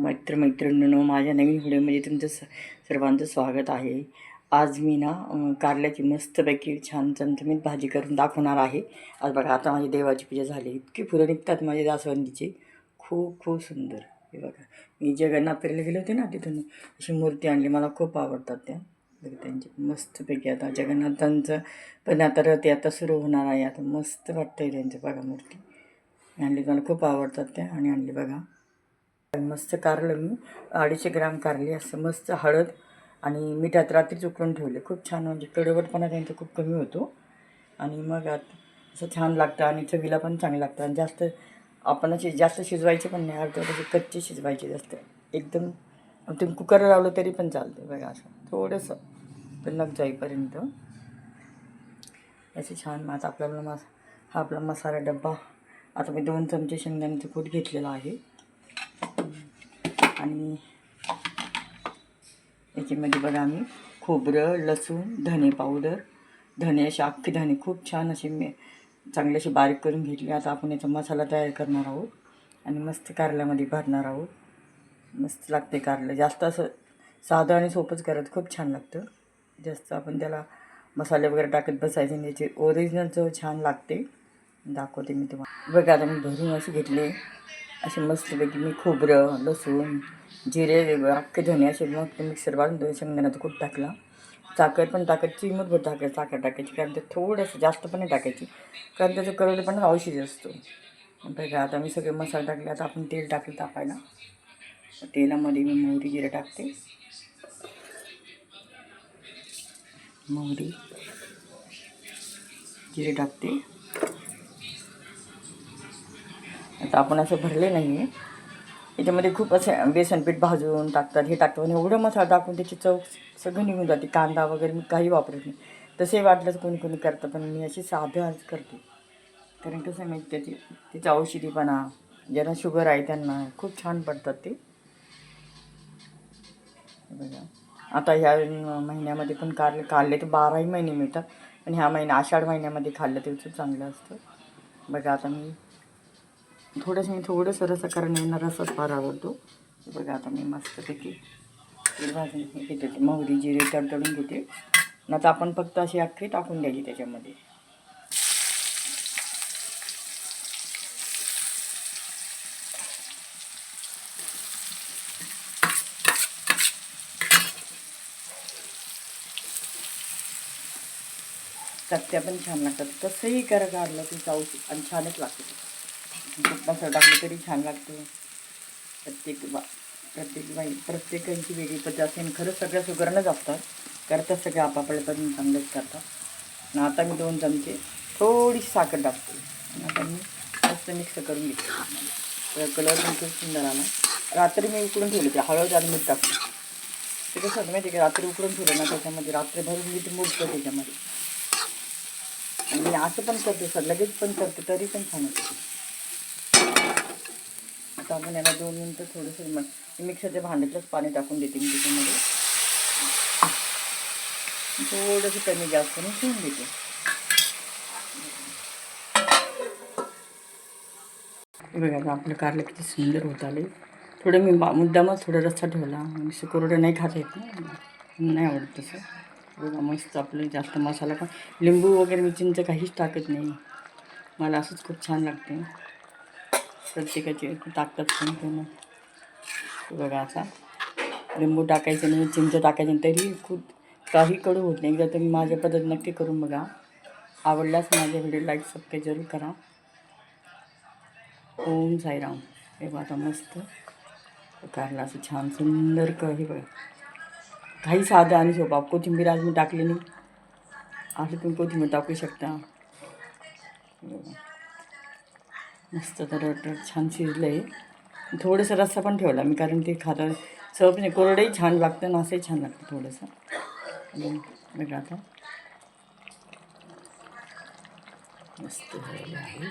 मैत्रिणींनो, माझ्या नवीन व्हिडिओमध्ये तुमचं सर्वांचं स्वागत आहे. आज मी ना कारल्याची मस्तपैकी छान चमचमीत भाजी करून दाखवणार आहे. आज बघा, आता माझी देवाची पूजा झाली. इतकी फुलं निघतात माझ्या जास्वंदीची, खूप खूप सुंदर. हे बघा, मी जगन्नाथपुरीला गेले होते ना, तिथून अशी मूर्ती आणली. मला खूप आवडतात त्या. बघा त्यांची मस्तपैकी. आता जगन्नाथांचं पण आता रथ आता सुरू होणार आहे. आता मस्त वाटतं आहे त्यांचं. बघा मूर्ती आणली, मला खूप आवडतात त्या. आणि आणली बघा मस्त कारलं. मी 250 ग्राम कारली असं मस्त हळद आणि मिठात रात्रीच उकळून ठेवले. खूप छान, म्हणजे कडवटपणा त्यांचा खूप कमी होतो आणि मग असं छान लागतं आणि चवीला पण चांगलं लागतं. आणि जास्त आपण असे जास्त शिजवायचे पण नाही, अर्धे तसे कच्चे शिजवायचे जास्त. एकदम तुम्ही कुकरला लावलं तरी पण चालते. बघा असं थोडंसं नक जाईपर्यंत असे छान. आता आपल्याला हा आपला मसाला डब्बा. आता मी 2 चमचे शेंगदाण्याचं कूट घेतलेला आहे आणि याच्यामध्ये बघा आम्ही खोबरं, लसूण, धने पावडर, धने असे अख्खे धने खूप छान असे चांगले असे बारीक करून घेतले. आता आपण याचा मसाला तयार करणार आहोत आणि मस्त कारल्यामध्ये भरणार आहोत. मस्त लागते कारलं. जास्त असं साधं आणि सोपंच करत खूप छान लागतं. जास्त आपण त्याला मसाले वगैरे टाकत बसायचे आणि याचे ओरिजिनल जो छान लागते दाखवते मी तुम्हाला. बघा आता मी भरून असे घेतले. असे मस्तपैकी मी खोबरं, लसूण, जिरे, अख्खे धने असे मग मिक्सर वाढून शेंगदाण्याचा कूट टाकला. साखर पण टाकायची, चिमूटभर साखर टाकायची, कारण ते थोडंसं जास्त पण नाही टाकायची, कारण त्याचं कडवटपणा औषधी असतो. बघा आता मी सगळे मसाले टाकले. आता आपण तेल टाकलं तापायला. तेलामध्ये मी मोहरी जिरे टाकते. मोहरी जिरे टाकते. आता आपण असं भरले नाही आहे. याच्यामध्ये खूप असे बेसनपीठ भाजून टाकतात, हे टाकतात आणि एवढं मसाला टाकून त्याची चव सगळं निघून जाते. कांदा वगैरे मी काही वापरत नाही. तसे वाटलंच कोणी करतं, पण मी अशी साधं आज करते. कारण कसं मी तिचा औषधीपणा, ज्यांना शुगर आहे त्यांना खूप छान पडतात ते. बघा आता ह्या महिन्यामध्ये पण कारले तर 12ही महिने मिळतात, पण ह्या आषाढ महिन्यामध्ये खाल्लं तरी चांगलं असतं. बघा आता मी थोडंसं रस्सा कारण यांना रस्साच फार आवडतो. बघा आता मी मस्तपैकी भाजून घेते. मोहरी जिरे तडतडून घेते. आता आपण फक्त अशी अख्खी टाकून द्यायची त्याच्यामध्ये. चटत्या पण छान लागतात. कसंही करा कारलं ते चावू आणि छानच लागतं. खूप मसाला टाकलं तरी छान लागतं. प्रत्येकांची वेगळी पद्धत असेल. खरंच सगळ्या सुगरणच असतात, करतात सगळे आपापल्या पण चांगलंच करतात. आणि आता मी 2 चमचे थोडीशी साखर टाकते आणि आता मी मस्त मिक्स करून घेते. कलर पण खूप सुंदर आला. रात्री मी उकडून ठेवले ते हळद आणि मीठ टाकते. ते कसं होतं माहिती आहे का, रात्री उकडून ठेवलं ना त्याच्यामध्ये रात्रभर मीठ मुरतं त्याच्यामध्ये. आणि मी असं पण करते, लगेच पण करते, तरी पण छान होते. आता आपण याला 2 मिनटं थोडंसं मिक्सरच्या भांड्यातलंच पाणी टाकून देते मी त्याच्यामध्ये. थोडंसं कमी गॅस करून ठेवून देते. बघा आता आपलं कारलं किती सुंदर होत आले. थोडं मी मुद्दामच थोडा रस्सा ठेवला, म्हणजे कोरडं नाही खाता येत ना, नाही आवडत तसं. बघा मस्त आपलं. जास्त मसाला पण, लिंबू वगैरे मी चिंच काहीच टाकत नाही. मला असंच खूप छान लागते. प्रत्येकाचे टाकतात पण. बघा असा लिंबू टाकायचं नाही, चिंच टाकायचं नाही, तरी खूप काही कडू होत नाही. एकदा तुम्ही माझ्या पद्धत नक्की करून बघा. आवडल्यास माझ्या व्हिडिओ लाईक सबस्क्राईब जरूर करा. ओम साईराम. हे बघा मस्त कारला असं छान सुंदर हे बघा, काही साधं आणि सोपा. कोथिंबीर आज मी टाकली नाही, असं तुम्ही कोथिंबीर टाकू शकता. मस्त तर छान शिजलं आहे. थोडंसं रस्सा पण ठेवला मी, कारण ते खाता चव नाही. कोरडंही छान लागतं आणि असंही छान लागतं थोडंसं. बघा आता मस्त झालेलं आहे.